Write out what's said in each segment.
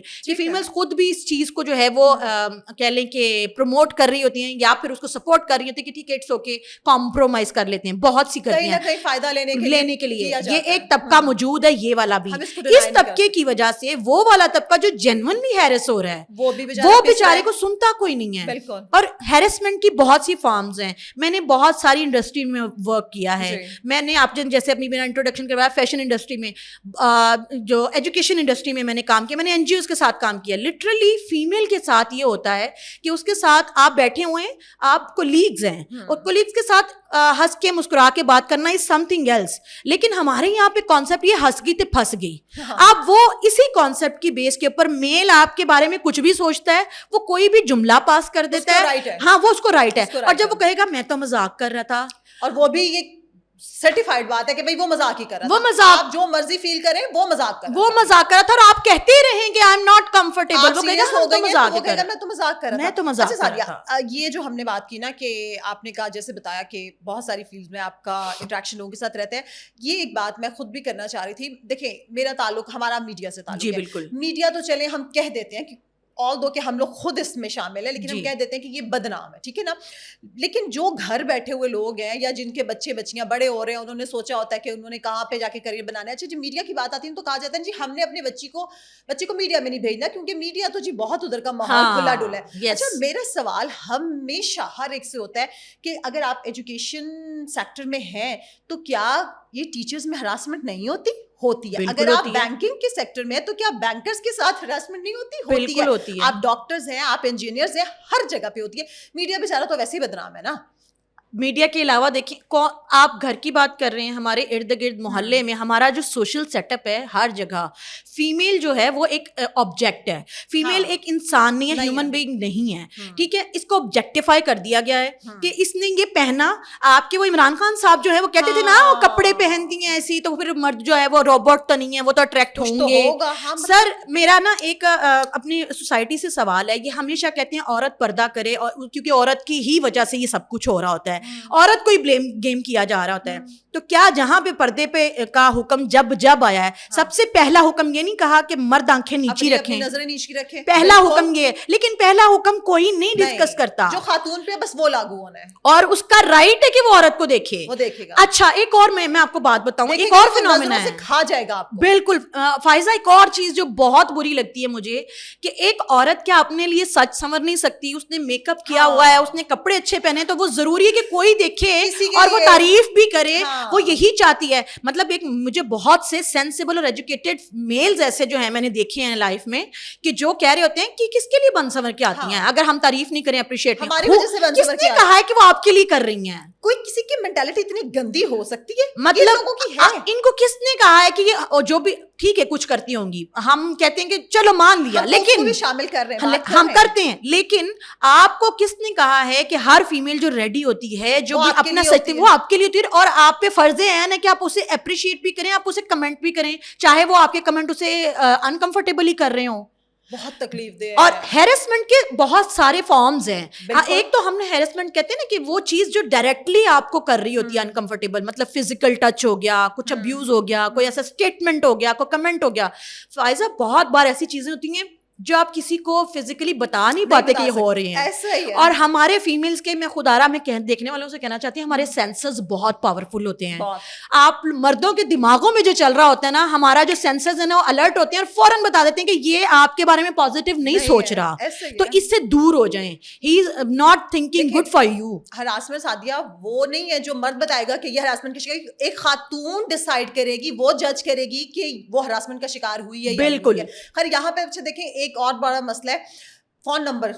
Female کہ females خود بھی اس چیز کو جو ہے وہ کہہ لیں کہ پروموٹ کر رہی ہوتی ہیں یا پھر اس کو سپورٹ کر رہی ہوتی ہیں کہ ٹھیک ہے اٹس اوکے کمپرومائز کر لیتے ہیں, بہت سی کرتی ہیں کہیں فائدہ لینے کے لیے. یہ ایک طبقہ موجود ہے, یہ والا بھی. اس طبقے کی وجہ سے وہ والا طبقہ جو جینوئنلی ہیرس ہو رہا ہے وہ بیچارے کو سنتا کوئی نہیں ہے. اور ہیرسمنٹ کی بہت سی فارمز ہیں. میں نے بہت ساری انڈسٹری میں ورک کیا ہے. میں نے آپ جیسے اپنی میرا انٹروڈکشن کروایا فیشن انڈسٹری میں, جو ایجوکیشن انڈسٹری میں نے کام کیا, میں نے این جی اوز کے ساتھ کام کیا. لٹرلی فیمیل کے ساتھ یہ ہوتا ہے کہ اس کے ساتھ آپ بیٹھے ہوئے ہیں, آپ کولیگز ہیں, اور کولیگز کے ساتھ ہنس کے مسکرا کے بات کرنا از سم تھنگ ایلس. لیکن ہمارے یہاں پہ کانسیپٹ یہ ہنس گئی تے پھنس گئی. آپ وہ اسی کانسیپٹ کی بیس کے اوپر میل آپ کے بارے میں کچھ بھی سوچتا ہے, وہ کوئی بھی جملہ پاس کر دیتا ہے, ہاں وہ اس کو رائٹ ہے. اور جب وہ کہے گا میں تو مذاق کر رہا تھا, اور وہ بھی یہ سرٹیفائڈ بات ہے کہ بھائی وہ مذاق ہی کر رہا تھا, وہ مذاق, آپ جو مرضی فیل کریں وہ مذاق کر رہا, وہ مذاق کر رہا تھا, اور آپ کہتے ہی رہیں گے آئی ایم ناٹ کمفرٹیبل, وہ کہے گا ہم تو مذاق کر رہے ہیں, میں تو مذاق کر رہا تھا, میں تو مذاق کر رہا تھا. یہ جو ہم نے بات کی نا کہ آپ نے کہا جیسے بتایا کہ بہت ساری فیلڈز میں آپ کا انٹریکشن لوگوں کے ساتھ رہتا ہے, یہ ایک بات میں خود بھی کرنا چاہ رہی تھی. دیکھیں میرا تعلق ہمارا میڈیا سے تعلق ہے. جی بالکل. میڈیا تو چلے ہم کہہ دیتے ہیں کہ آل دو کہ ہم لوگ خود اس میں شامل ہیں, لیکن ہم کہہ دیتے ہیں کہ یہ بدنام ہے, ٹھیک ہے نا. لیکن جو گھر بیٹھے ہوئے لوگ ہیں یا جن کے بچے بچیاں بڑے ہو رہے ہیں, انہوں نے سوچا ہوتا ہے کہ انہوں نے کہاں پہ جا کے کریئر بنانا ہے. اچھا جب میڈیا کی بات آتی ہے تو کہا جاتا ہے جی ہم نے اپنے بچے کو میڈیا میں نہیں بھیجنا, کیونکہ میڈیا تو جی بہت ادھر کا ماحول کھلا ڈلا ہے. اچھا میرا سوال ہمیشہ ہر ایک سے ہوتا ہے کہ اگر آپ ایجوکیشن سیکٹر میں ہیں تو کیا یہ ٹیچرز میں ہراسمنٹ نہیں ہوتی ہے؟ اگر آپ بینکنگ کے سیکٹر میں تو کیا بینکرز کے ساتھ ہراسمنٹ نہیں ہوتی ہے. آپ ڈاکٹرز ہیں, آپ انجینئرز ہیں, ہر جگہ پہ ہوتی ہے. میڈیا بیچارہ تو ویسے ہی بدنام ہے نا. میڈیا کے علاوہ دیکھیں آپ گھر کی بات کر رہے ہیں, ہمارے ارد گرد محلے میں ہمارا جو سوشل سیٹ اپ ہے, ہر جگہ فیمیل جو ہے وہ ایک آبجیکٹ ہے. فیمیل ایک انسان نہیں ہے, ہیومن بینگ نہیں ہے, ٹھیک ہے. اس کو آبجیکٹیفائی کر دیا گیا ہے کہ اس نے یہ پہنا. آپ کے وہ عمران خان صاحب جو ہے وہ کہتے تھے نا وہ کپڑے پہنتی ہیں ایسی, تو پھر مرد جو ہے وہ روبوٹ تو نہیں ہے, وہ تو اٹریکٹ ہوں گے. سر میرا نا ایک اپنی سوسائٹی سے سوال ہے, یہ ہمیشہ کہتے ہیں عورت پردہ کرے, اور کیونکہ عورت کی ہی وجہ سے یہ سب کچھ ہو رہا ہوتا ہے, عورت کو ہی بلیم گیم کیا جا رہا ہوتا ہے. تو کیا جہاں پہ پردے پہ کا حکم جب آیا ہے, سب سے پہلا حکم یہ نہیں کہا کہ مرد آنکھیں نیچی رکھیں, نظریں نیچی رکھیں, پہلا حکم یہ ہے. لیکن پہلا حکم کوئی نہیں ڈسکس کرتا, جو خاتون پہ بس وہ لاگو ہونا ہے, اور اس کا رائٹ ہے کہ وہ عورت کو دیکھے, وہ دیکھے گا. اچھا ایک اور میں آپ کو بات بتاؤں, ایک اور فینومینا ہے, کھا جائے گا آپ کو. بالکل فائزہ, ایک اور چیز جو بہت بری لگتی ہے مجھے کہ ایک عورت کیا اپنے لیے سچ سنور نہیں سکتی, اس نے میک اپ کیا ہوا ہے, اس نے کپڑے اچھے پہنے, تو وہ ضروری ہے کہ کوئی دیکھے اور وہ تعریف بھی کرے, وہ یہی چاہتی ہے. مطلب ایک مجھے بہت سے سینسیبل اور ایجوکیٹڈ میلز ایسے جو ہیں میں نے دیکھے ہیں لائف میں کہ جو کہہ رہے ہوتے ہیں کہ کس کے لیے بن سنور کے آتی ہیں, اگر ہم تعریف نہیں کریں, اپریشیٹ نہیں, ہماری وجہ سے بن سنور کے کہا ہے کہ وہ آپ کے لیے کر رہی ہیں. کوئی کسی کی مینٹالٹی اتنی گندی ہو سکتی ہے, مطلب ان کو کس نے کہا ہے کہ یہ جو بھی ٹھیک ہے کچھ کرتی ہوں گی, ہم کہتے ہیں کہ چلو مان لیا, لیکن شامل کر رہے ہیں, ہم کرتے ہیں, لیکن آپ کو کس نے کہا ہے کہ ہر فیمیل جو ریڈی ہوتی ہے, جو بھی اپنا سچتی ہے, وہ آپ کے لیے ہوتی ہے, اور آپ پہ فرض ہے نا کہ آپ اسے اپریشیٹ بھی کریں, آپ اسے کمنٹ بھی کریں, چاہے وہ آپ کے کمنٹ اسے انکمفرٹیبلی کر رہے ہوں. بہت تکلیف دے. اور ہیرسمنٹ کے بہت سارے فارمز ہیں. ایک تو ہم نے ہیرسمنٹ کہتے ہیں نا کہ وہ چیز جو ڈائریکٹلی آپ کو کر رہی ہوتی ہے انکمفرٹیبل, مطلب فزیکل ٹچ ہو گیا, کچھ ابیوز ہو گیا, کوئی ایسا اسٹیٹمنٹ ہو گیا, کوئی کمنٹ ہو گیا. فائزہ بہت بار ایسی چیزیں ہوتی ہیں جو آپ کسی کو فزیکلی بتا نہیں پاتے کہ یہ ہو رہے ہیں. اور ہمارے فیمیلز کے, میں خدارہ میں دیکھنے والوں سے کہنا چاہتی ہوں, ہمارے سینسرز بہت پاورفل ہوتے ہیں. آپ مردوں کے دماغوں میں جو چل رہا ہوتا ہے نا, ہمارا جو سینسرز ہیں نا وہ الرٹ ہوتے ہیں اور فوراً بتا دیتے ہیں کہ یہ آپ کے بارے میں پازیٹیو نہیں سوچ رہا, تو اس سے دور ہو جائیں. He is not thinking good for you. Harassment Sadia وہ نہیں ہے جو مرد بتائے گا کہ یہ ہراسمنٹ کا شکار, ایک خاتون ڈیسائیڈ کرے گی, وہ جج کرے گی کہ وہ ہراسمنٹ کا شکار ہوئی ہے. بالکل. خیر یہاں پہ اچھا دیکھیں ایک اور بڑا مسئلہ ہے فون نمبر.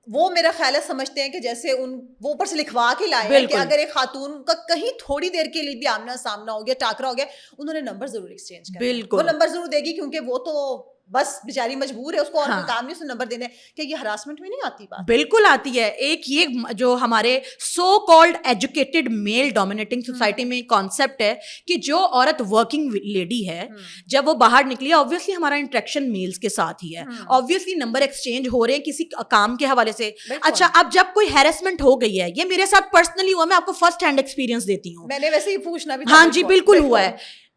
وہ میرا خیال ہے سمجھتے ہیں کہ جیسے وہ اوپر سے لکھوا کے لائے ہیں کہ اگر ایک خاتون کا کہیں تھوڑی دیر کے لیے بھی آمنا سامنا ہو گیا, ٹاکرا ہو گیا, انہوں نے نمبر ضرور ایکسچینج کرنا. بالکل وہ نمبر ضرور دے گی, کیونکہ وہ تو بس بیچاری مجبور ہے, اس کو اور کوئی کام نہیں, اس نے نمبر دینے. کہ یہ ہراسمنٹ میں نہیں آتی بات؟ بالکل آتی ہے. ایک یہ جو ہمارے سو کالڈ ایجوکیٹڈ میل ڈومینیٹنگ سوسائٹی میں کانسیپٹ ہے کہ جو عورت ورکنگ لیڈی ہے, جب وہ باہر نکلی, آبویسلی ہمارا انٹریکشن میلز کے ساتھ ہی ہے, آبویسلی نمبر ایکسچینج ہو رہے ہیں کسی کام کے حوالے سے. اچھا اب جب کوئی ہیرسمنٹ ہو گئی ہے, یہ میرے ساتھ پرسنلی ہوا, میں آپ کو فرسٹ ہینڈ ایکسپیرینس دیتی ہوں, میں نے ویسے ہی پوچھنا بھی. ہاں جی بالکل ہوا ہے.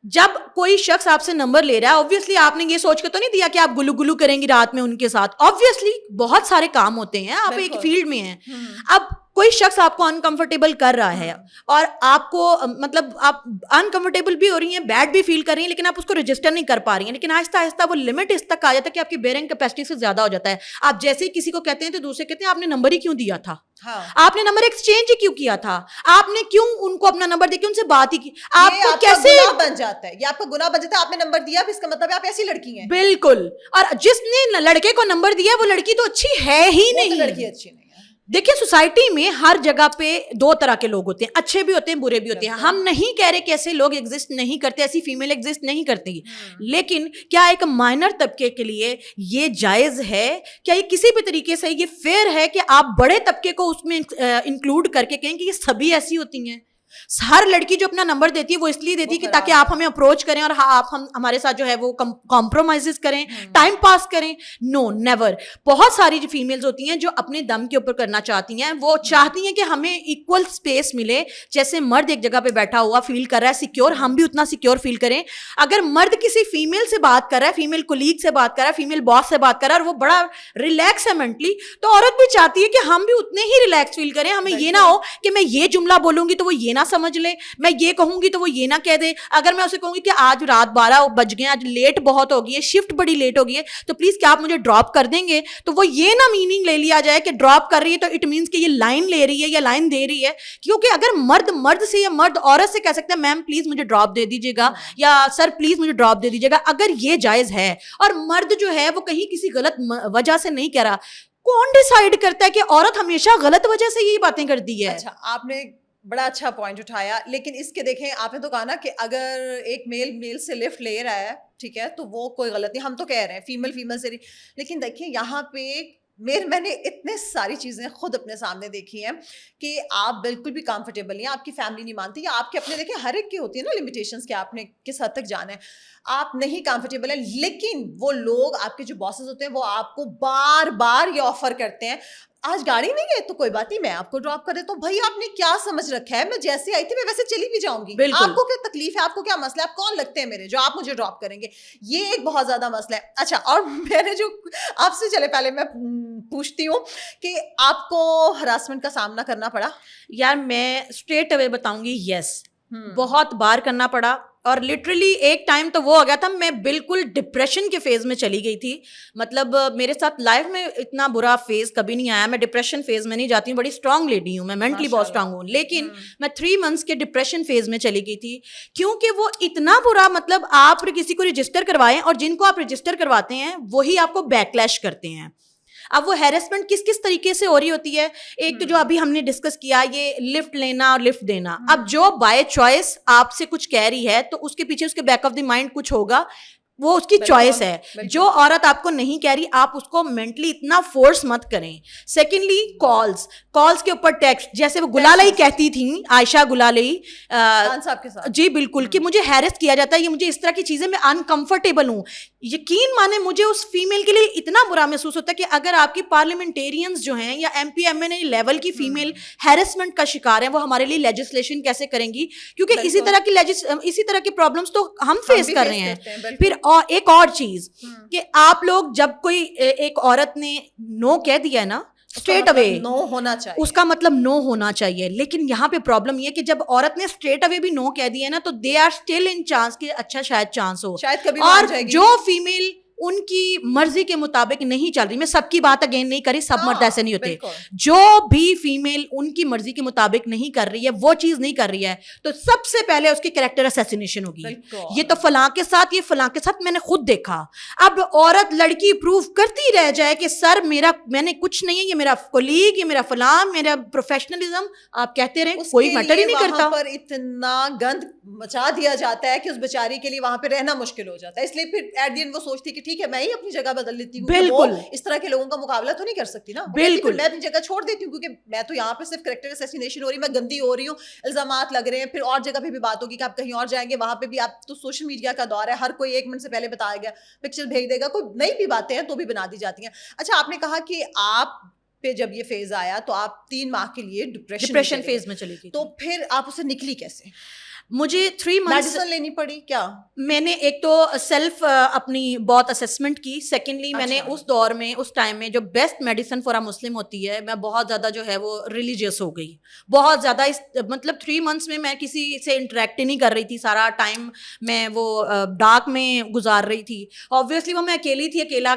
جب کوئی شخص آپ سے نمبر لے رہا ہے obviously آپ نے یہ سوچ کے تو نہیں دیا کہ آپ گلو گلو کریں گی رات میں ان کے ساتھ, obviously بہت سارے کام ہوتے ہیں, آپ ایک فیلڈ میں ہیں. اب کوئی شخص آپ کو انکمفرٹیبل کر رہا ہے اور آپ کو مطلب آپ انکمفرٹیبل بھی ہو رہی ہیں, بیڈ بھی فیل کر رہی ہیں, لیکن آپ اس کو رجسٹر نہیں کر پا رہی ہیں, لیکن آہستہ آہستہ وہ لمٹ اس تک آ جاتا ہے کہ آپ کی بیئرنگ کیپیسٹی سے زیادہ ہو جاتا ہے. آپ جیسے ہی کسی کو کہتے ہیں تو دوسرے کہتے ہیں آپ نے نمبر ہی کیوں دیا تھا, آپ نے نمبر ایکسچینج ہی کیوں کیا تھا, آپ نے کیوں ان کو اپنا نمبر دے کے ان سے بات ہی کی. آپ کو کیسے بن جاتا ہے, یہ آپ کا گناہ بن جاتا ہے. آپ نے نمبر دیا اس کا مطلب آپ ایسی لڑکی ہیں. بالکل, اور جس نے لڑکے کو نمبر دیا وہ لڑکی تو اچھی ہے ہی نہیں, لڑکی اچھی نہیں. دیکھیں سوسائٹی میں ہر جگہ پہ دو طرح کے لوگ ہوتے ہیں, اچھے بھی ہوتے ہیں برے بھی ہوتے ہیں. ہم نہیں کہہ رہے کہ ایسے لوگ ایگزسٹ نہیں کرتے, ایسی فیمیل ایگزسٹ نہیں کرتی, لیکن کیا ایک مائنر طبقے کے لیے یہ جائز ہے, کیا یہ کسی بھی طریقے سے یہ فیئر ہے کہ آپ بڑے طبقے کو اس میں انکلوڈ کر کے کہیں کہ یہ سبھی ایسی ہوتی ہیں؟ ہر لڑکی جو اپنا نمبر دیتی ہے وہ اس لیے دیتی ہے کہ تاکہ آپ ہمیں اپروچ کریں اور آپ ہمارے ساتھ جو ہے وہ کمپرومائز کریں, ٹائم پاس کریں. نو نیور. بہت ساری جو فیمیلز ہوتی ہیں جو اپنے دم کے اوپر کرنا چاہتی ہیں, وہ چاہتی ہیں کہ ہمیں ایکول اسپیس ملے, جیسے مرد ایک جگہ پہ بیٹھا ہوا فیل کر رہا ہے سیکیور, ہم بھی اتنا سیکیور فیل کریں. اگر مرد کسی فیمیل سے بات کر رہا ہے, فیمیل کولیگ سے بات کر رہا ہے, فیمیل باس سے بات کر رہا ہے اور وہ بڑا ریلیکس ہے مینٹلی, تو عورت بھی چاہتی ہے کہ ہم بھی اتنے ہی ریلیکس فیل کریں. ہمیں یہ نہ ہو کہ میں یہ جملہ بولوں گی تو وہ یہ نہ سمجھ لے, میں یہ کہوں گی تو وہ یہ نہ کہہ دے. اگر میں اسے کہوں گی کہ آج رات 12 بج گئے, آج لیٹ بہت ہو گئی ہے, شفٹ بڑی لیٹ ہو گئی ہے, تو پلیز کیا آپ مجھے ڈراپ کر دیں گے, تو وہ یہ نہ میننگ لے لیا جائے کہ ڈراپ کر رہی ہے تو اٹ مینس کہ یہ لائن لے رہی ہے یا لائن دے رہی ہے. کیونکہ اگر مرد سے یا مرد عورت سے کہہ سکتے ہیں میم پلیز مجھے ڈراپ دے دیجیے گا, یا سر پلیز مجھے ڈراپ دے دیجیے گا, اگر یہ جائز ہے, اور مرد جو ہے وہ کہیں کسی غلط وجہ سے نہیں کہہ رہا, کون ڈیسائیڈ کرتا ہے کہ عورت ہمیشہ غلط وجہ سے یہی باتیں کرتی ہے؟ اچھا, آپ نے بڑا اچھا پوائنٹ اٹھایا, لیکن اس کے دیکھیں آپ نے تو کہا نا کہ اگر ایک میل سے لفٹ لے رہا ہے, ٹھیک ہے, تو وہ کوئی غلط نہیں, ہم تو کہہ رہے ہیں فیمیل سے, لیکن دیکھیں یہاں پہ میں نے اتنے ساری چیزیں خود اپنے سامنے دیکھی ہیں کہ آپ بالکل بھی کمفرٹیبل نہیں ہیں, آپ کی فیملی نہیں مانتی, یا آپ کے اپنے دیکھیں ہر ایک کی ہوتی ہے نا لمیٹیشنز کہ آپ نے کس حد تک جانا ہے, آپ نہیں کمفرٹیبل ہیں, لیکن وہ لوگ آپ کے جو باسز ہوتے ہیں وہ آپ کو بار بار یہ آفر کرتے ہیں, آج گاڑی نہیں ہے تو کوئی بات نہیں, میں آپ کو ڈراپ کر دیتا ہوں. بھائی آپ نے کیا سمجھ رکھا ہے, میں جیسے آئی تھی میں ویسے چلی بھی جاؤں گی, آپ کو کیا تکلیف ہے, آپ کو کیا مسئلہ ہے, آپ کون لگتے ہیں میرے جو آپ مجھے ڈراپ کریں گے, یہ ایک بہت زیادہ مسئلہ ہے. اچھا, اور میں نے جو آپ سے چلے پہلے میں پوچھتی ہوں کہ آپ کو ہراسمنٹ کا سامنا کرنا پڑا؟ یار میں اسٹریٹ اوے بتاؤں گی, یس, بہت بار کرنا پڑا, اور لٹرلی ایک ٹائم تو وہ ہو گیا تھا میں بالکل ڈپریشن کے فیز میں چلی گئی تھی. مطلب میرے ساتھ لائف میں اتنا برا فیز کبھی نہیں آیا, میں ڈپریشن فیز میں نہیں جاتی ہوں, بڑی اسٹرانگ لیڈی ہوں میں, مینٹلی بہت اسٹرانگ ہوں, لیکن میں 3 months کے ڈپریشن فیز میں چلی گئی تھی, کیونکہ وہ اتنا برا, مطلب آپ کسی کو رجسٹر کروائیں اور جن کو آپ رجسٹر کرواتے ہیں وہی آپ کو بیکلیش کرتے ہیں. اب وہ ہیرسمنٹ کس طریقے سے ہو رہی ہوتی ہے, ایک تو جو ابھی ہم نے ڈسکس کیا یہ لفٹ لینا اور لفٹ دینا, اب جو بائی چوائس آپ سے کچھ کہہ رہی ہے تو اس کے پیچھے اس کے بیک آف دی مائنڈ کچھ ہوگا, وہ اس کی چوائس ہے. جو عورت آپ کو نہیں کہہ رہی آپ اس کو مینٹلی اتنا فورس مت کریں. سیکنڈلی کالز کے اوپر ٹیکسٹ, جیسے وہ گلالئی کہتی تھیں, عائشہ گلالئی جی بالکل, کہ مجھے ہیرس کیا جاتا ہے, یہ مجھے اس طرح کی چیزیں, میں انکمفرٹیبل ہوں. یقین مانے مجھے اس فیمیل کے لیے اتنا برا محسوس ہوتا ہے کہ اگر آپ کی پارلیمنٹیرینز جو ہیں یا ایم پی ایم این اے لیول کی فیمیل ہیرسمنٹ کا شکار ہیں, وہ ہمارے لیے لیجسلیشن کیسے کریں گی, کیونکہ اسی طرح کی پرابلمس تو ہم فیس کر رہے ہیں. پھر ایک اور چیز کہ آپ لوگ جب کوئی ایک عورت نے نو کہہ دیا ہے نا اسٹریٹ اوے, نو ہونا چاہیے, اس کا مطلب نو ہونا چاہیے. لیکن یہاں پہ پرابلم یہ کہ جب عورت نے اسٹریٹ اوے بھی نو کہہ دیا ہے نا تو they are still in chance کہ اچھا شاید چانس ہو, شاید کبھی. اور جو فیمیل ان کی مرضی کے مطابق نہیں چل رہی, میں سب کی بات اگین نہیں کری, سب مرد ایسے نہیں ہوتے, جو بھی فیمیل ان کی مرضی کے مطابق نہیں کر رہی ہے, وہ چیز نہیں کر رہی ہے, تو سب سے پہلے اس کی کریکٹر اسیسینیشن ہوگی. یہ تو فلاں کے ساتھ, یہ فلاں کے ساتھ, میں نے خود دیکھا. اب عورت لڑکی پروف کرتی رہ جائے کہ سر میں نے کچھ نہیں ہے, یہ میرا کولیگ, یہ میرا فلاں, میرا پروفیشنلزم, آپ کہتے رہیں, کوئی میٹر ہی نہیں کرتا. وہاں پر اتنا گند مچا دیا جاتا ہے کہ اس بیچاری کے لیے وہاں پہ رہنا مشکل ہو جاتا ہے, اس لیے پھر ایٹ دی اینڈ وہ سوچتی کہ ٹھیک ہے میں ہی اپنی جگہ بدل لیتی ہوں, بالکل اس طرح کے لوگوں کا مقابلہ تو نہیں کر سکتی نا, بالکل میں اپنی جگہ چھوڑ دیتی ہوں, کیونکہ میں تو یہاں پہ صرف کریکٹر اسیسینیشن ہو رہی ہے, میں گندی ہو رہی ہوں, الزامات لگ رہے ہیں, پھر اور جگہ پہ بھی بات ہوگی کہ آپ کہیں اور جائیں گے, وہاں پہ بھی آپ تو سوشل میڈیا کا دور ہے, ہر کوئی 1 منٹ سے پہلے بتایا گیا پکچر بھیج دے گا, کوئی نئی بھی باتیں ہیں تو بھی بنا دی جاتی ہیں. اچھا, آپ نے کہا کہ آپ پہ جب یہ فیز آیا تو آپ 3 ماہ کے لیے ڈپریشن فیز میں چلی گئی, تو پھر آپ اسے نکلی کیسے؟ مجھے 3 months میڈیسن لینی پڑی کیا؟ میں نے ایک تو سیلف اپنی بہت اسیسمنٹ کی. سیکنڈلی میں نے اس دور میں اس ٹائم میں جو بیسٹ میڈیسن فار اے مسلم ہوتی ہے, میں بہت زیادہ جو ہے وہ ریلیجیس ہو گئی, بہت زیادہ. مطلب 3 months میں کسی سے انٹریکٹ ہی نہیں کر رہی تھی, سارا ٹائم میں وہ ڈارک میں گزار رہی تھی. آبویسلی وہ میں اکیلی تھی, اکیلا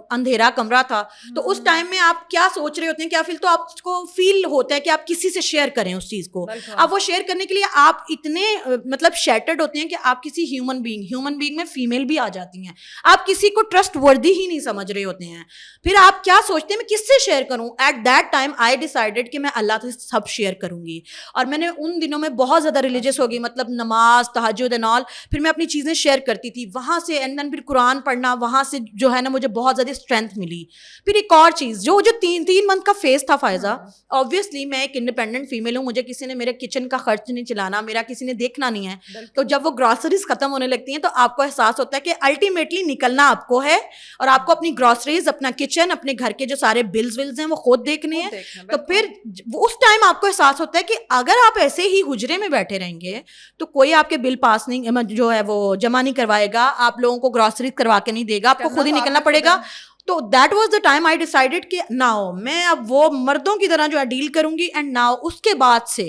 اندھیرا کمرہ تھا. تو اس ٹائم میں آپ کیا سوچ رہے ہوتے ہیں, کیا فیل تو آپ کو فیل ہوتا ہے کہ آپ کسی سے شیئر کریں اس چیز کو. اب وہ شیئر کرنے کے لیے آپ اتنے مطلب شیٹرڈ ہوتے ہیں کہ آپ کسی ہیومن بینگ میں فیمیل بھی آ جاتی ہیں, آپ کسی کو ٹرسٹ وردی ہی نہیں سمجھ رہے ہوتے ہیں. پھر آپ کیا سوچتے ہیں میں کس سے شیئر کروں. At that time I decided کہ میں اللہ سے سب شیئر کروں گی. اور میں نے ان دنوں میں بہت زیادہ ریلیجیس ہو گئی, مطلب نماز, تہجد اینڈ آل. پھر میں اپنی چیزیں شیئر کرتی تھی وہاں سے, اینڈ دین پھر قرآن پڑھنا, وہاں سے جو ہے نا مجھے بہت زیادہ اسٹرینتھ ملی. پھر ایک اور چیز جو 3 month کا فیز تھا فائزہ, آبویسلی میں ایک انڈیپینڈنٹ فیمیل ہوں, مجھے کسی نے میرے کچن کا خرچ نہیں چلانا, میرا کسی نے دیکھنا نہیں ہے. تو جب وہ گروسریز ختم ہونے لگتی ہیں تو آپ کو احساس ہوتا ہے کہ الٹیمیٹلی نکلنا آپ کو ہے, اور آپ کو اپنی گروسریز, اپنا کچن, اپنے گھر کے جو سارے بلز ہیں وہ خود دیکھنے ہیں. تو پھر اس ٹائم آپ کو احساس ہوتا ہے کہ اگر آپ ایسے ہی حجرے میں بیٹھے رہیں گے تو کوئی آپ کے بل پاس نہیں جو ہے وہ جمع نہیں کروائے گا, آپ لوگوں کو گروسریز کروا کے نہیں دے گا, آپ کو خود ہی نکلنا پڑے گا. تو that was the time I decided کہ ناؤ میں اب وہ مردوں کی طرح جو ہے ڈیل کروں گی. اینڈ ناؤ اس کے بعد سے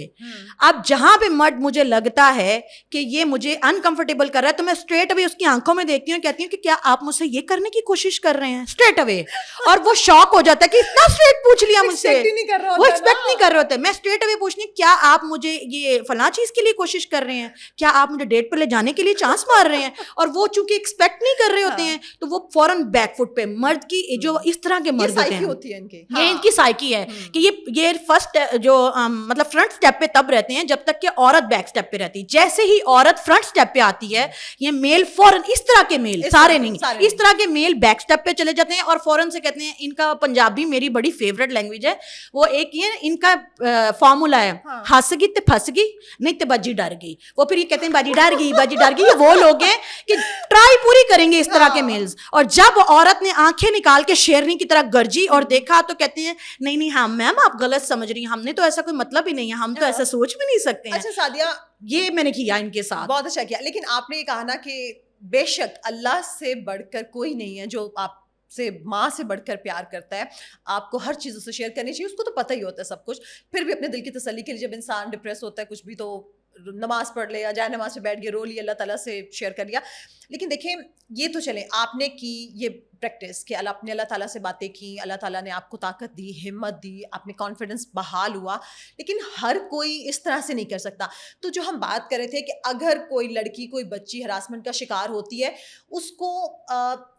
اب جہاں پہ مرد مجھے لگتا ہے کہ یہ مجھے انکمفرٹیبل کر رہا ہے تو میں اسٹریٹ اوے اس کی آنکھوں میں دیکھتی ہوں, کہتی ہوں کہ کیا آپ مجھ سے یہ کرنے کی کوشش کر رہے ہیں, اسٹریٹ اوے. اور وہ شاک ہو جاتا ہے کہ اتنا اسٹریٹ پوچھ لیا مجھ سے, وہ ایکسپیکٹ نہیں کر رہے ہوتے. میں اسٹریٹ اوے پوچھنی کیا آپ مجھے یہ فلاں چیز کے لیے کوشش کر رہے ہیں, کیا آپ مجھے ڈیٹ پہ لے جانے کے لیے چانس مار رہے ہیں. اور وہ چونکہ ایکسپیکٹ نہیں کر رہے ہوتے ہیں تو وہ فوراً بیک فٹ پہ. مرد کی جو اس طرح کے مرد ہوتے ہیں, یہ ان کی سائیکی ہے کہ یہ فرسٹ جو مطلب فرنٹ سٹیپ پہ تب رہتے ہیں جب تک کہ عورت بیک سٹیپ پہ رہتی. جیسے ہی عورت فرنٹ سٹیپ پہ آتی ہے یہ میل فوراً, اس طرح کے میل, سارے نہیں, اس طرح کے میل بیک سٹیپ پہ چلے جاتے ہیں اور فوراً سے کہتے ہیں. ان کا پنجابی میری بڑی فیوریٹ لینگویج ہے, وہ ایک یہ ان کا فارمولا ہے, ہنس گئی تے پھنس گئی نہیں تے باجی ڈر گئی. وہ پھر یہ کہتے ہیں باجی ڈر گئی, باجی ڈر گئی. یہ وہ لوگ ہیں کہ ٹرائی پوری کریں گے اس طرح کے میلز. اور جب عورت نے آنکھیں نکال کے شیرنی کی طرح گرجی اور دیکھا تو کہتے ہیں نہیں نہیں ہاں میم آپ غلط سمجھ رہی ہیں, ہم نے تو ایسا کوئی مطلب ہی نہیں ہے, ہم تو ایسا سوچ بھی نہیں سکتے ہیں. اچھا سعدیہ, یہ میں نے کیا ان کے ساتھ, بہت اچھا کیا. لیکن آپ نے یہ کہا نا کہ بے شک اللہ سے بڑھ کر کوئی نہیں ہے جو آپ سے ماں سے بڑھ کر پیار کرتا ہے. آپ کو ہر چیز اسے شیئر کرنی چاہیے, اس کو تو پتہ ہی ہوتا ہے سب کچھ. پھر بھی اپنے دل کی تسلی کے لیے جب انسان ڈپریس ہوتا ہے کچھ بھی تو نماز پڑھ لے یا جائے نماز سے بیٹھ کے رو لی, اللہ تعالیٰ سے شیئر کر لیا. لیکن دیکھیں یہ تو چلیں آپ نے کی یہ پریکٹس کہ اپنے اللہ تعالیٰ سے باتیں کی, اللہ تعالیٰ نے آپ کو طاقت دی, ہمت دی, آپ نے کانفیڈنس بحال ہوا. لیکن ہر کوئی اس طرح سے نہیں کر سکتا. تو جو ہم بات کر رہے تھے کہ اگر کوئی لڑکی, کوئی بچی ہراسمنٹ کا شکار ہوتی ہے, اس کو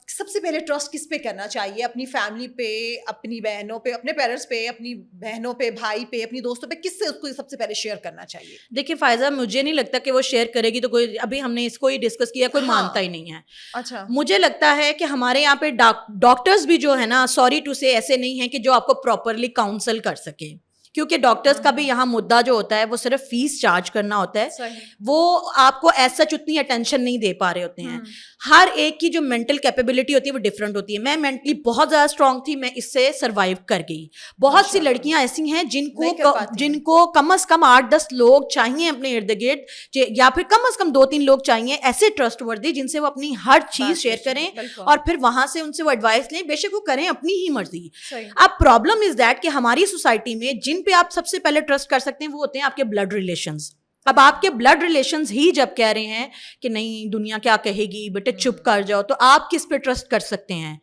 سب سے پہلے ٹرسٹ کس پہ کرنا چاہیے؟ اپنی فیملی پہ, اپنی بہنوں پہ, اپنے پیرنٹس پہ, اپنی بہنوں پہ, بھائی پہ, اپنی دوستوں پہ, کس سے اس کو سب سے پہلے شیئر کرنا چاہیے؟ دیکھیے فائزہ مجھے نہیں لگتا کہ وہ شیئر کرے گی تو کوئی, ابھی ہم نے اس کو ہی ڈسکس کیا, کوئی مانتا ہی نہیں ہے. اچھا, مجھے لگتا ہے کہ ہمارے یہاں پہ ڈاکٹرز بھی جو ہے نا, سوری ٹو سے, ایسے نہیں ہیں کہ جو آپ کو پراپرلی کاؤنسل کر سکیں. کیونکہ ڈاکٹرز کا بھی یہاں مدعا جو ہوتا ہے وہ صرف فیس چارج کرنا ہوتا ہے, وہ آپ کو ایز سچ اتنی اٹینشن نہیں دے پا رہے ہوتے ہیں. ہر ایک کی جو مینٹل کیپیبلٹی ہوتی ہے وہ ڈفرینٹ ہوتی ہے. میں مینٹلی بہت زیادہ اسٹرانگ تھی, میں اس سے سروائیو کر گئی. بہت سی لڑکیاں ایسی ہیں جن کو کم از کم 8-10 لوگ چاہیے اپنے ارد گرد, یا پھر کم از کم 2-3 لوگ چاہیے ایسے ٹرسٹ وردی جن سے وہ اپنی ہر چیز شیئر کریں, اور پھر وہاں سے ان سے وہ ایڈوائس لیں. بے شک وہ کریں اپنی ہی مرضی. اب پرابلم از دیٹ کہ ہماری سوسائٹی میں جن پہ آپ سب سے پہلے ٹرسٹ کر سکتے ہیں وہ ہوتے ہیں آپ کے بلڈ ریلیشنز. اب آپ کے بلڈ ریلیشنز ہی جب کہہ رہے ہیں کہ نہیں دنیا کیا کہے گی, بیٹے چپ کر جاؤ, تو آپ کس پہ ٹرسٹ کر سکتے ہیں؟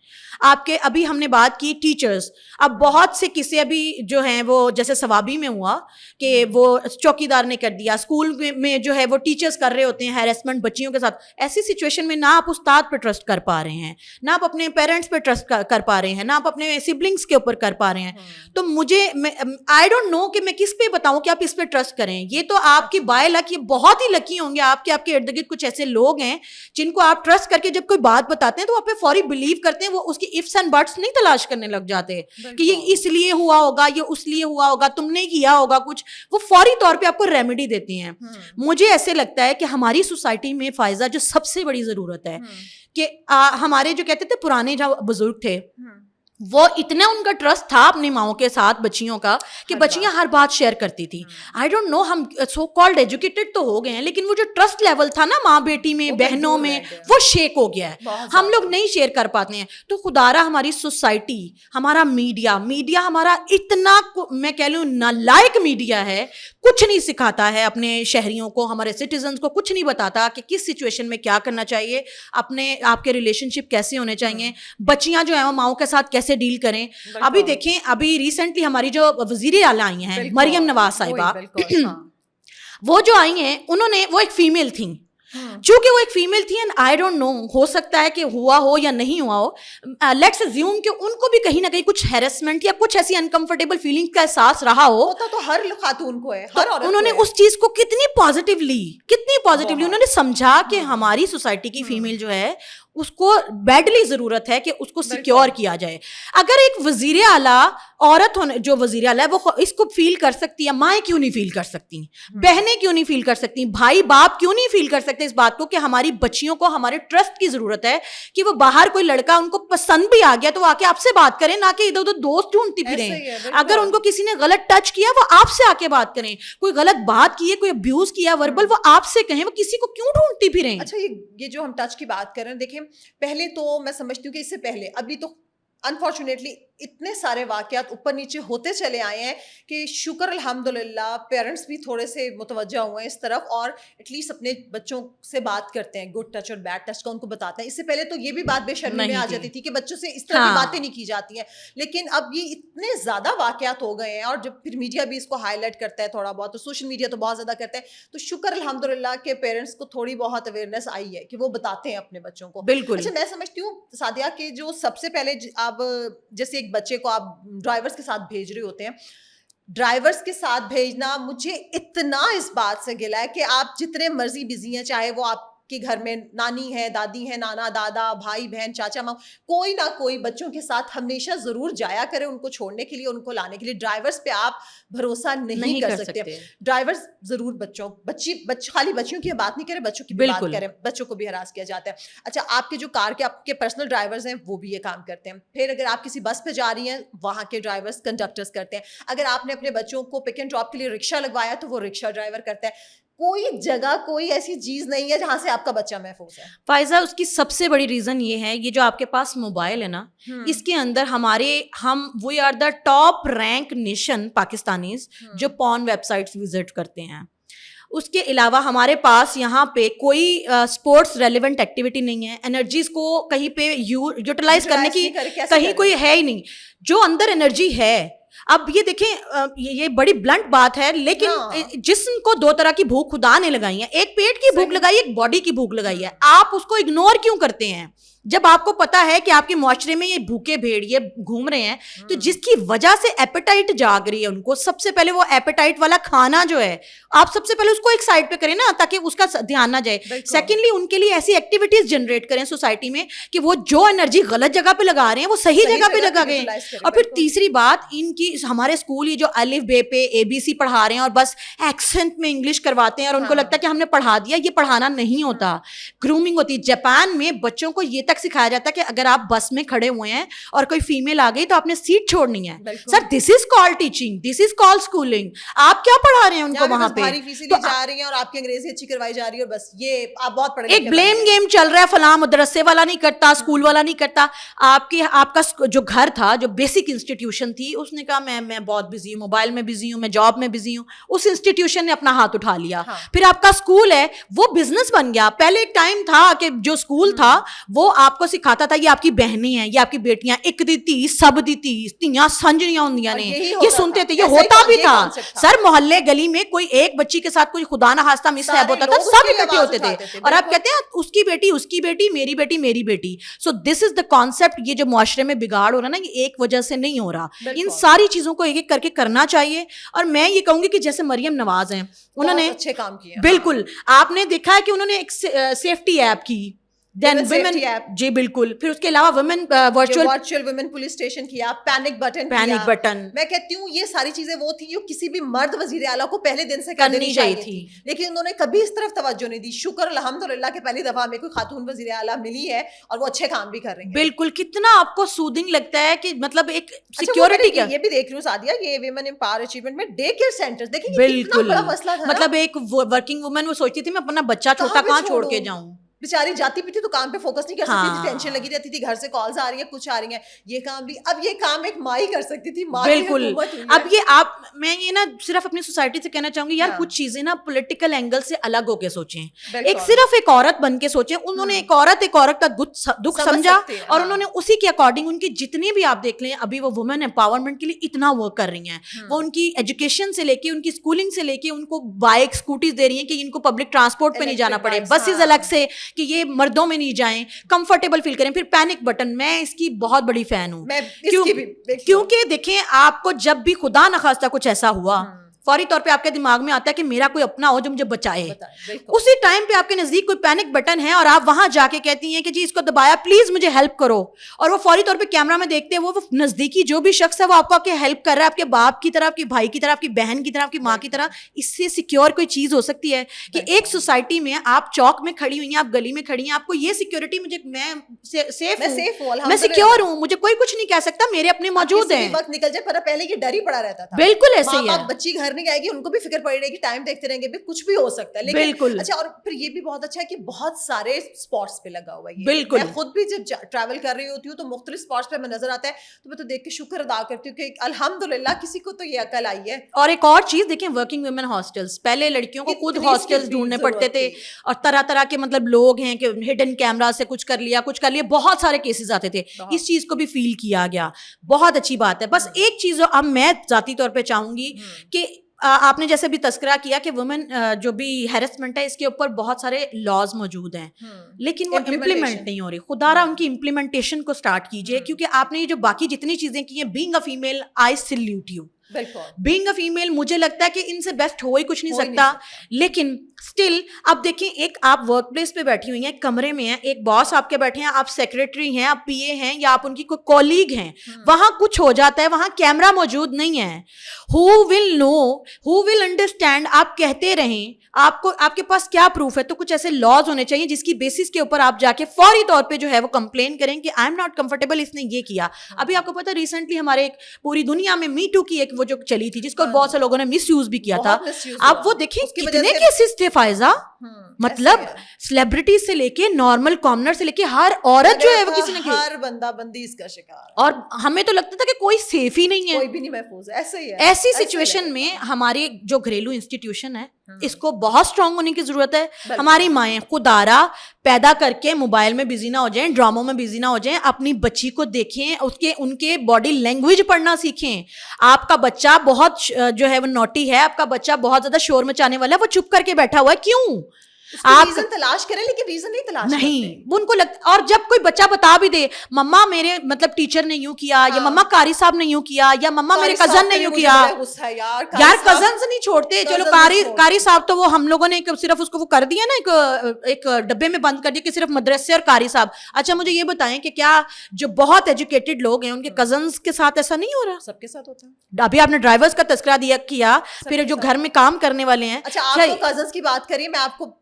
آپ کے ابھی ہم نے بات کی ٹیچرز. اب بہت سے کسی ابھی جو ہیں وہ جیسے ثوابی میں ہوا کہ وہ چوکیدار نے کر دیا, اسکول میں جو ہے وہ ٹیچرز کر رہے ہوتے ہیں ہیراسمنٹ بچیوں کے ساتھ. ایسی سچویشن میں نہ آپ استاد پہ ٹرسٹ کر پا رہے ہیں, نہ آپ اپنے پیرنٹس پہ ٹرسٹ کر پا رہے ہیں, نہ آپ اپنے سبلنگس کے اوپر کر پا رہے ہیں. تو مجھے آئی ڈونٹ نو کہ میں کس پہ بتاؤں کہ آپ اس پہ ٹرسٹ کریں. یہ تو آپ کی بائی لک, یہ بہت ہی لکی ہوں گے آپ کے ارد گرد کچھ ایسے لوگ ہیں جن کو آپ ٹرسٹ کر کے جب کوئی بات بتاتے ہیں تو آپ پہ فوری بلیو کرتے ہیں. وہ اس کی ifs and buts نہیں تلاش کرنے لگ جاتے کہ یہ اس لیے ہوا ہوگا, یہ اس لیے ہوا ہوگا, تم نے کیا ہوگا کچھ. وہ فوری طور پہ آپ کو ریمیڈی دیتے ہیں. مجھے ایسے لگتا ہے کہ ہماری سوسائٹی میں فائزہ جو سب سے بڑی ضرورت ہے کہ ہمارے جو کہتے تھے پرانے جو بزرگ تھے وہ اتنا ان کا ٹرسٹ تھا اپنی ماؤں کے ساتھ بچیوں کا کہ بچیاں ہر بات شیئر کرتی تھی. آئی ڈونٹ نو ہم سو کالڈ ایجوکیٹڈ تو ہو گئے ہیں لیکن وہ جو ٹرسٹ لیول تھا نا ماں بیٹی میں بہنوں میں وہ شیک ہو گیا ہے, ہم لوگ نہیں شیئر کر پاتے ہیں. تو خدارا ہماری سوسائٹی, ہمارا میڈیا ہمارا اتنا میں کہہ لوں نالائق میڈیا ہے, کچھ نہیں سکھاتا ہے اپنے شہریوں کو, ہمارے سٹیزنس کو کچھ نہیں بتاتا کہ کس سچویشن میں کیا کرنا چاہیے, اپنے آپ کے ریلیشن شپ کیسے ہونے چاہیے, بچیاں جو ہیں وہ ماؤں کے ساتھ کیسے ڈیل کریں. ابھی دیکھیں ابھی ریسنٹلی ہماری جو وزیر اعلیٰ آئی ہیں مریم نواز صاحبہ, وہ جو آئی ہیں انہوں نے, وہ ایک فیمیل تھیں, چونکہ وہ ایک فیمیل تھی اینڈ آئی ڈونٹ نو ہو سکتا ہے کہ ہوا ہو یا نہیں ہوا ہو, لیٹس اسیوم کہ ان کو بھی کہیں نہ کہیں کچھ ہیرسمنٹ یا کچھ ایسی انکمفرٹیبل فیلنگ کا احساس رہا ہو. تو ہر خاتون کو ہے, انہوں نے اس چیز کو کتنی پازیٹیولی انہوں نے سمجھا کہ ہماری سوسائٹی کی فیمیل جو ہے اس کو بیڈلی ضرورت ہے کہ اس کو سیکیور کیا جائے. اگر ایک وزیر اعلیٰ عورت ہونے, جو وزیر اعلیٰ ہے وہ اس کو فیل کر سکتی ہے, مائیں کیوں نہیں فیل کر سکتی, بہنیں کیوں نہیں فیل کر سکتی, بھائی باپ کیوں نہیں فیل کر سکتے اس بات کو کہ ہماری بچیوں کو ہمارے ٹرسٹ کی ضرورت ہے, کہ وہ باہر کوئی لڑکا ان کو پسند بھی آ گیا تو وہ آ کے آپ سے بات کریں, نہ کہ ادھر ادھر دوست ڈھونڈتی پھریں. اگر ان کو کسی نے غلط ٹچ کیا وہ آپ سے آ کے بات کریں, کوئی غلط بات کی ہے, کوئی ابیوز کیا وربل, وہ آپ سے کہیں, وہ کسی کو کیوں ڈھونڈتی پھریں. اچھا یہ جو ہم ٹچ کی بات کر رہے ہیں, دیکھیں پہلے تو میں سمجھتی ہوں کہ اس سے پہلے ابھی تو انفارچونیٹلی اتنے سارے واقعات اوپر نیچے ہوتے چلے آئے ہیں کہ شکر الحمدللہ پیرنٹس بھی تھوڑے سے متوجہ ہوئے ہیں اس طرف, اور ایٹ لیسٹ اپنے بچوں سے بات کرتے ہیں, گڈ ٹچ اور بیڈ ٹچ کا ان کو بتاتے ہیں. اس سے پہلے تو یہ بھی بات بے شرمی میں آ جاتی تھی کہ بچوں سے اس طرح کی باتیں نہیں کی جاتی ہیں, لیکن اب یہ اتنے زیادہ واقعات ہو گئے ہیں, اور جب پھر میڈیا بھی اس کو ہائی لائٹ کرتا ہے تھوڑا بہت, تو سوشل میڈیا تو بہت زیادہ کرتا ہے, تو شکر الحمدللہ کہ پیرنٹس کو تھوڑی بہت اویئرنیس آئی ہے کہ وہ بتاتے ہیں اپنے بچوں کو. بالکل. اچھا میں سمجھتی ہوں سعدیہ کہ جو سب سے پہلے آپ جیسے ایک بچے کو آپ ڈرائیورس کے ساتھ بھیج رہے ہوتے ہیں, ڈرائیورس کے ساتھ بھیجنا مجھے اتنا اس بات سے گلا ہے کہ آپ جتنے مرضی بزی ہیں, چاہے وہ آپ کے گھر میں نانی ہے, دادی ہے, نانا دادا, بھائی بہن, چاچا ماں, کوئی نہ کوئی بچوں کے ساتھ ہمیشہ ضرور جایا کرے ان کو چھوڑنے کے لیے, ان کو لانے کے لیے. ڈرائیورس پہ آپ بھروسہ نہیں کر سکتے. ڈرائیورس ضرور خالی بچیوں کی بات نہیں کرے, بچوں کی بات کریں, بچوں کو بھی ہراس کیا جاتا ہے. اچھا آپ کے جو کار کے آپ کے پرسنل ڈرائیورز ہیں وہ بھی یہ کام کرتے ہیں. پھر اگر آپ کسی بس پہ جا رہی ہیں وہاں کے ڈرائیورز کنڈکٹرز کرتے ہیں. اگر آپ نے اپنے بچوں کو پک اینڈ ڈراپ کے لیے رکشہ لگوایا تو وہ رکشہ ڈرائیور کرتا ہے. کوئی جگہ کوئی ایسی چیز نہیں ہے جہاں سے آپ کا بچہ محفوظ ہے. فائزہ اس کی سب سے بڑی ریزن یہ ہے, یہ جو آپ کے پاس موبائل ہے نا, اس کے اندر ہم we are the top rank nation Pakistanis جو پورن ویب سائٹس وزٹ کرتے ہیں. اس کے علاوہ ہمارے پاس یہاں پہ کوئی اسپورٹس ریلیونٹ ایکٹیویٹی نہیں ہے, انرجیز کو کہیں پہ یوٹیلائز کرنے کی کہیں کوئی ہے ہی نہیں. جو اندر انرجی ہے, اب یہ دیکھیں یہ بڑی بلنٹ بات ہے, لیکن جسم کو دو طرح کی بھوک خدا نے لگائی ہے, ایک پیٹ کی بھوک لگائی ہے, ایک باڈی کی بھوک لگائی ہے. آپ اس کو اگنور کیوں کرتے ہیں جب آپ کو پتا ہے کہ آپ کے معاشرے میں یہ بھوکے بھیڑیے گھوم رہے ہیں؟ تو جس کی وجہ سے ایپیٹائٹ جاگ رہی ہے ان کو, سب سے پہلے وہ ایپیٹائٹ والا کھانا جو ہے آپ سب سے پہلے اس کو ایک سائڈ پہ کریں نا, تاکہ اس کا دھیان نہ جائے. سیکنڈلی ان کے لیے ایسی ایکٹیویٹیز جنریٹ کریں سوسائٹی میں کہ وہ جو انرجی غلط جگہ پہ لگا رہے ہیں وہ صحیح جگہ پہ لگا گئے. اور پھر تیسری بات, ان کی ہمارے اسکول یہ جو الف بے پہ ABC پڑھا رہے ہیں اور بس ایکسنٹ میں انگلش کرواتے ہیں, اور ان کو لگتا ہے کہ ہم نے پڑھا دیا. یہ پڑھانا نہیں ہوتا, گرومنگ ہوتی ہے. جاپان میں بچوں کو یہ سکھایا جاتا ہے کہ اگر آپ بس میں کھڑے ہوئے ہیں اور کوئی فیمیل آ گئی تو آپ نے سیٹ چھوڑنی ہے. سر دس از کال ٹیچنگ, دس از کال اسکولنگ. آپ کیا پڑھا رہے ہیں ان کو وہاں پہ؟ جا رہی ہیں اور آپ کی انگریزی اچھی کروائی جا رہی ہے, بس یہ آپ بہت پڑھے. ایک بلیم گیم چل رہا ہے, فلاں مدرسے والا نہیں کرتا, اسکول والا نہیں کرتا. آپ کا جو گھر تھا, جو بیسک انسٹیٹیوشن تھی, اس نے کہا میں بہت بزی ہوں, موبائل میں بزی ہوں, میں جاب میں بزی ہوں. اس انسٹیٹیوشن نے اپنا ہاتھ اٹھا لیا. پھر آپ کا اسکول ہے وہ بزنس بن گیا. پہلے ایک ٹائم تھا کہ جو اسکول تھا وہ آپ کو سکھاتا تھا یہ آپ کی بہنیں ہیں, یہ آپ کی بیٹیاں, ایک دی تھی سب دی تھی تیاں سنجنیاں ہوندیاں نے, یہ سنتے تھے. یہ ہوتا بھی تھا سر, محلے گلی میں کوئی ایک بچی کے ساتھ کوئی خدا نہ خواستہ مس ہیپ ہوتا تھا, سب اکٹھے ہوتے تھے. اور آپ کہتے ہیں اس کی بیٹی, اس کی بیٹی, میری بیٹی, میری بیٹی. سو دس از دا کانسیپٹ. یہ جو معاشرے میں بگاڑ ہو رہا ہے نا, یہ ایک وجہ سے نہیں ہو رہا. ان ساری چیزوں کو ایک ایک کر کے کرنا چاہیے. اور میں یہ کہوں گی کہ جیسے مریم نواز ہیں, انہوں نے اچھے کام کیے. بالکل, آپ نے دیکھا ہے کہ انہوں نے ایک سیفٹی ایپ کی, then Women women, safety app. جی بالکل. پھر اس کے علاوہ women virtual women police station کیا, پینک بٹن. میں کہتی ہوں یہ ساری چیزیں وہ تھی جو کسی بھی مرد وزیر اعلیٰ کو پہلے دن سے کرنی چاہیے تھی, لیکن انہوں نے کبھی اس طرف توجہ نہیں دی. شکر الحمدللہ کہ پہلی دفعہ ہمیں کوئی خاتون وزیر اعلیٰ ملی ہے اور وہ اچھے کام بھی کر رہی ہیں. بالکل. کتنا آپ کو سودنگ لگتا ہے کہ مطلب ایک سیکیورٹی کا, یہ بھی دیکھ رہی ہوں سعدیہ, یہ ویمن امپاور اچیومنٹ میں ڈے کیئر سینٹر دیکھیں بالکل بڑا مسئلہ تھا. مطلب ایک ورکنگ وومن وہ سوچتی تھی میں اپنا بچہ چھوٹا کہاں چھوڑ کے جاؤں, بیچاری جاتی بھی تھی تو کام پہ فوکس نہیں کر سکتی تھی, ٹینشن لگی رہتی تھی, گھر سے کالز آ رہی ہیں, کچھ آ رہی ہیں, یہ کام بھی. اب یہ کام ایک ماں ہی کر سکتی تھی. بالکل. اب یہ آپ, میں یہ نا صرف اپنی سوسائٹی سے کہنا چاہوں گی یار کچھ چیزیں نا پولیٹیکل اینگل سے الگ ہو کے سوچیں, ایک صرف ایک عورت بن کے سوچیں. انہوں نے ایک عورت کا دکھ سمجھا اور انہوں نے اسی کے اکارڈنگ ان کی جتنی بھی آپ دیکھ لیں ابھی وہ وومن امپاورمنٹ کے لیے اتنا ورک کر رہی ہیں. وہ ان کی ایجوکیشن سے لے کے ان کی اسکولنگ سے لے کے ان کو بائک اسکوٹیز دے رہی ہیں کہ ان کو پبلک ٹرانسپورٹ پہ نہیں جانا پڑے, بسز الگ سے کہ یہ مردوں نہیں جائیں, کمفرٹیبل فیل کریں. پھر پینک بٹن, میں اس کی بہت بڑی فین ہوں, کیونکہ دیکھیں آپ کو جب بھی خدا نخواستہ کچھ ایسا ہوا فوری طور پہ آپ کے دماغ میں آتا ہے کہ میرا کوئی اپنا ہو جو مجھے بچائے. اسی ٹائم پہ آپ کے نزدیک کوئی پینک بٹن ہے اور آپ وہاں جا کے کہتی ہیں کہ جی اس کو دبایا پلیز مجھے ہیلپ کرو, اور وہ فوری طور پہ کیمرہ میں دیکھتے ہیں وہ نزدیکی جو بھی شخص ہے وہ آپ کو ہیلپ کر رہا ہے, آپ کے باپ کی طرح, آپ کے بھائی کی طرح, آپ کی بہن کی طرح, آپ کی ماں کی طرح. اس سے سیکیور کوئی چیز ہو سکتی ہے کہ ایک سوسائٹی میں آپ چوک میں کھڑی ہوئی ہیں, آپ گلی میں کھڑی ہیں, آپ کو یہ سیکیورٹی مجھے, میں سیف ہوں, میں سیکیور ہوں, مجھے کوئی کچھ نہیں کہہ سکتا, میرے اپنے موجود ہیں. وقت نکل جائے پر پہلے یہ ڈر ہی پڑا رہتا تھا. بالکل ایسے ہی ہے. بچی گھر نہیں آئے گی, ان کو بھی فکر پڑ رہی ہے کہ ٹائم دیکھتے رہیں گے, کچھ بھی ہو سکتا ہے. بالکل. اچھا, اور پھر یہ بھی بہت اچھا ہے کہ بہت سارے اسپاٹس پہ لگا ہوا ہے. بالکل. میں خود بھی جب ٹریول کر رہی ہوتی ہوں تو مختلف اسپاٹس پہ میں نظر آتا ہے تو میں تو دیکھ کے شکر ادا کرتی ہوں کہ الحمدللہ کسی کو تو یہ عقل آئی ہے. اور ایک اور چیز دیکھیں, ورکنگ ویمن ہاسٹلس, پہلے لڑکیوں کو خود ہاسٹلس ڈھونڈنے پڑتے تھے اور طرح طرح کے مطلب لوگ ہیں کہ ہڈن کیمرا سے کچھ کر لیا, بہت سارے کیسز آتے تھے. اس چیز کو بھی فیل کیا گیا, بہت اچھی بات ہے. بس ایک چیز اب میں ذاتی طور پہ چاہوں گی کہ آپ نے جیسے بھی تذکرہ کیا کہ وومن جو بھی ہیرسمنٹ ہے اس کے اوپر بہت سارے لاز موجود ہیں لیکن وہ امپلیمنٹ نہیں ہو رہی. خدا را ان کی امپلیمنٹیشن کو سٹارٹ کیجئے, کیونکہ آپ نے یہ جو باقی جتنی چیزیں کی ہیں, being a female I salute you. Being a female مجھے لگتا ہے کہ ان سے بیسٹ ہو ہی کچھ نہیں سکتا. لیکن اسٹل اب دیکھیں, ایک آپ ورک پلیس پہ بیٹھی ہوئی ہیں, کمرے میں ہیں, ایک باس آپ کے بیٹھے ہیں, آپ سیکرٹری ہیں, آپ پی اے ہیں یا آپ ان کی کوئی کولیگ ہیں, وہاں کچھ ہو جاتا ہے, وہاں کیمرہ موجود نہیں ہے. ہو ول نو, ہو ول انڈرسٹینڈ, آپ کہتے رہیں, آپ کو آپ کے پاس کیا پروف ہے. تو کچھ ایسے لاز ہونے چاہیے جس کی بیسس کے اوپر آپ جا کے فوری طور پہ جو ہے وہ کمپلین کریں کہ آئی ایم ناٹ کمفرٹیبل, اس نے یہ کیا. ابھی آپ کو پتا ریسنٹلی ہمارے ایک پوری دنیا میں می ٹو کی ایک وہ جو چلی تھی جس کو بہت سے لوگوں نے مس یوز بھی کیا تھا. اب وہ دیکھیں کتنے کیسز تھے فائزہ, مطلب سیلیبریٹیز سے لے کے نارمل کامنر سے لے کے ہر عورت جو ہے وہ کسی نے, ہر بندہ بندی اس کا شکار. اور ہمیں تو لگتا تھا کہ کوئی سیف ہی نہیں ہے, کوئی بھی نہیں محفوظ ہے. ایسے ہی ہے. ایسی سچویشن میں ہماری جو گھریلو انسٹیٹیوشن ہے اس کو بہت اسٹرانگ ہونے کی ضرورت ہے. ہماری مائیں خدارا پیدا کر کے موبائل میں بزی نہ ہو جائیں, ڈراموں میں بزی نہ ہو جائیں, اپنی بچی کو دیکھیں, ان کے باڈی لینگویج پڑھنا سیکھیں. آپ کا بچہ بہت جو ہے وہ نوٹی ہے, آپ کا بچہ بہت زیادہ شور مچانے والا ہے, وہ چپ کر کے بیٹھا ہوا ہے, کیوں؟ آپ ریزن تلاش کریں, لیکن ریزن نہیں تلاش نہیں, وہ ان کو لگتا. اور جب کوئی بچہ بتا بھی دے مما میرے مطلب ٹیچر نے یوں کیا, یا مما قاری صاحب نے یوں کیا, یا مما میرے کزن نے یوں کیا. یار کزن سے نہیں چھوڑتے, چلو قاری صاحب تو وہ ہم لوگوں نے صرف اس کو وہ کر دیا نا, ایک ڈبے میں بند کر دیا کہ صرف مدرسے اور قاری صاحب. اچھا مجھے یہ بتائیں کہ کیا جو بہت ایجوکیٹڈ لوگ ہیں ان کے کزنس کے ساتھ ایسا نہیں ہو رہا؟ سب کے ساتھ ہوتا ہے. ابھی آپ نے ڈرائیورز کا تذکرہ کیا, پھر جو گھر میں کام کرنے والے ہیں. اچھا آپ کو کزنس کی بات کریے, میں آپ کو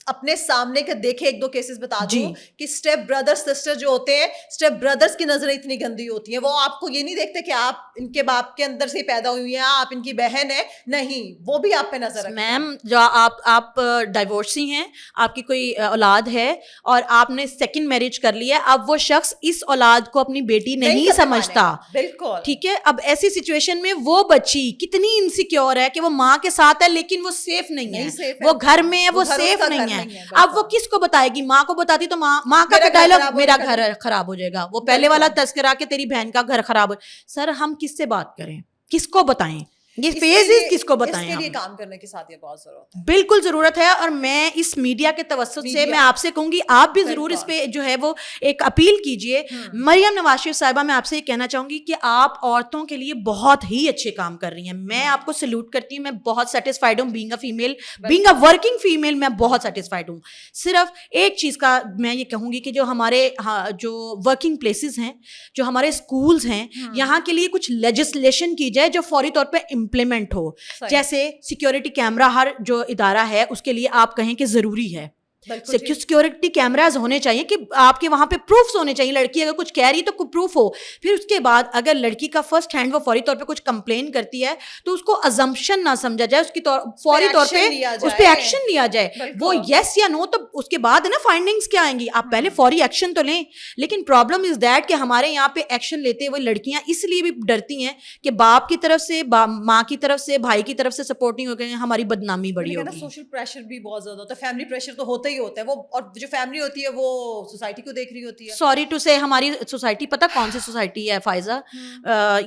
اپنے سامنے کے دیکھے ایک دو کیسز بتا دوں کہ اسٹیپ بردر سسٹر جو ہوتے ہیں, اسٹیپ بردرز کی نظریں اتنی گندی ہوتی ہیں, وہ آپ کو یہ نہیں دیکھتے کہ آپ ان کے باپ کے اندر سے پیدا ہوئی ہیں, آپ ان کی بہن ہیں, نہیں, وہ بھی آپ پہ نظر رکھتے ہیں. میم جو آپ ڈائیورسی ہیں, آپ کی کوئی اولاد ہے اور آپ نے سیکنڈ میرج کر لی ہے, اب وہ شخص اس اولاد کو اپنی بیٹی نہیں سمجھتا. بالکل ٹھیک ہے. اب ایسی سچویشن میں وہ بچی کتنی انسیکیور ہے کہ وہ ماں کے ساتھ ہے لیکن وہ سیف نہیں ہے, وہ گھر میں ہے, وہ سیف نہیں ہے. اب وہ کس کو بتائے گی؟ ماں کو بتاتی تو ماں کا ڈائلاگ میرا گھر خراب ہو جائے گا, وہ پہلے والا تذکرہ کہ تیری بہن کا گھر خراب ہو. سر ہم کس سے بات کریں, کس کو بتائیں؟ یہ phases کس کو بتائیں اس کے لیے ہم؟ کام کرنے کی ساتھ یہ بہت ضرورت ہے. بالکل ضرورت ہے. اور میں اس میڈیا کے توسط سے میں آپ سے کہوں گی آپ بھی ضرور اس پہ جو ہے وہ ایک اپیل کیجئے. مریم نواز شریف صاحبہ میں آپ سے یہ کہنا چاہوں گی کہ آپ عورتوں کے لیے بہت ہی اچھے کام کر رہی ہیں. میں آپ کو سلوٹ کرتی ہوں. میں بہت سیٹسفائڈ ہوں being a female, being a working female. میں بہت سیٹسفائڈ ہوں. صرف ایک چیز کا میں یہ کہوں گی کہ جو ہمارے جو ورکنگ پلیسز ہیں, جو ہمارے اسکولز ہیں, یہاں کے لیے کچھ لیجسلیشن کی جائے جو فوری طور پہ امپلیمنٹ ہو. جیسے سیکیورٹی کیمرہ ہر جو ادارہ ہے اس کے لیے آپ کہیں کہ ضروری ہے. سیکیورٹی کیمراز ہونے چاہیے کہ آپ کے وہاں پہ پروفس ہونے چاہیے. لڑکی اگر کچھ کہہ رہی ہے تو کوئی پروف ہو. پھر اس کے بعد اگر لڑکی کا فرسٹ ہینڈ وہ فوری طور پہ کچھ کمپلین کرتی ہے تو اس کو ازمپشن نہ سمجھا جائے, اس کی فوری طور پہ اس پہ ایکشن لیا جائے. وہ یس یا نو تو اس کے بعد ہے نا فائنڈنگس کیا آئیں گی. آپ پہلے فوری ایکشن تو لیں. لیکن پرابلم از دیٹ کہ ہمارے یہاں پہ ایکشن لیتے ہوئے لڑکیاں اس لیے بھی ڈرتی ہیں کہ باپ کی طرف سے, ماں کی طرف سے, بھائی کی طرف سے سپورٹ نہیں ہو گئے, ہماری بدنامی بڑی ہوگی. سوشل پریشر بھی بہت زیادہ ہوتا ہے, فیملی پریشر تو ہوتا ہی ہوتا ہے. وہ اور جو فیملی ہوتی ہے وہ سوسائٹی کو دیکھ رہی ہوتی ہے. سوری ٹو سے ہماری سوسائٹی پتہ کون سی سوسائٹی ہے فائزہ؟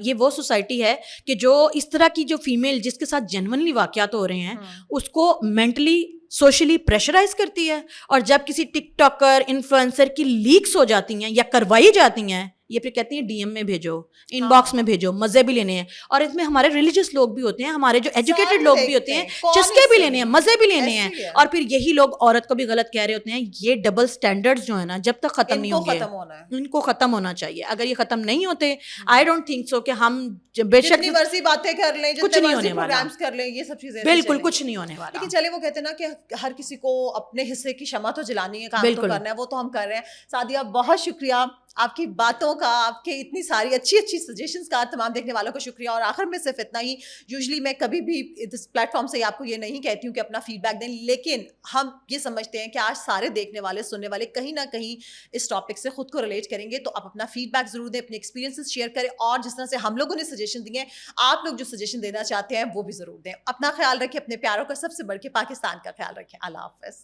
یہ وہ سوسائٹی ہے کہ جو اس طرح کی جو فیمیل جس کے ساتھ جینونلی واقعات ہو رہے ہیں اس کو مینٹلی سوشلی پریشرائز کرتی ہے. اور جب کسی ٹک ٹاکر انفلوئنسر کی لیکس ہو جاتی ہیں یا کروائی جاتی ہیں, یہ پھر کہتی ہیں ڈی ایم میں بھیجو, ان باکس میں بھیجو, مزے بھی لینے ہیں. اور اس میں ہمارے ریلیجیس لوگ بھی ہوتے ہیں, ہمارے جو ایجوکیٹڈ لوگ بھی ہوتے ہیں, چسکے بھی لینے ہیں, مزے بھی لینے ہیں. اور پھر یہی لوگ عورت کو بھی غلط کہہ رہے ہوتے ہیں. یہ ڈبل سٹینڈرڈز جو ہے نا جب تک ختم نہیں ہوں گے ان کو ختم ہونا چاہیے. اگر یہ ختم نہیں ہوتے آئی ڈونٹ تھنک سو کہ ہم بے شک جتنی مرضی باتیں کر لیں, کچھ نہیں ہونے والا, پروگرامز کر لیں, یہ سب چیزیں بالکل کچھ نہیں ہونے والا. لیکن چلے وہ کہتے ہیں نا کہ ہر کسی کو اپنے حصے کی شمع تو جلانی ہے, کام تو کرنا ہے, وہ تو ہم کر رہے ہیں. سعدیہ بہت شکریہ آپ کی باتوں کا, آپ کے اتنی ساری اچھی اچھی سجیشنز کا. تمام دیکھنے والوں کو شکریہ. اور آخر میں صرف اتنا ہی, یوزلی میں کبھی بھی اس پلیٹ فارم سے آپ کو یہ نہیں کہتی ہوں کہ اپنا فیڈ بیک دیں, لیکن ہم یہ سمجھتے ہیں کہ آج سارے دیکھنے والے سننے والے کہیں نہ کہیں اس ٹاپک سے خود کو ریلیٹ کریں گے. تو آپ اپنا فیڈ بیک ضرور دیں, اپنے ایکسپیرینسز شیئر کریں, اور جس طرح سے ہم لوگوں نے سجیشن دی ہیں آپ لوگ جو سجیشن دینا چاہتے ہیں وہ بھی ضرور دیں. اپنا خیال رکھیں, اپنے پیاروں کا سب سے بڑھ کے پاکستان کا خیال رکھیں. اللہ حافظ.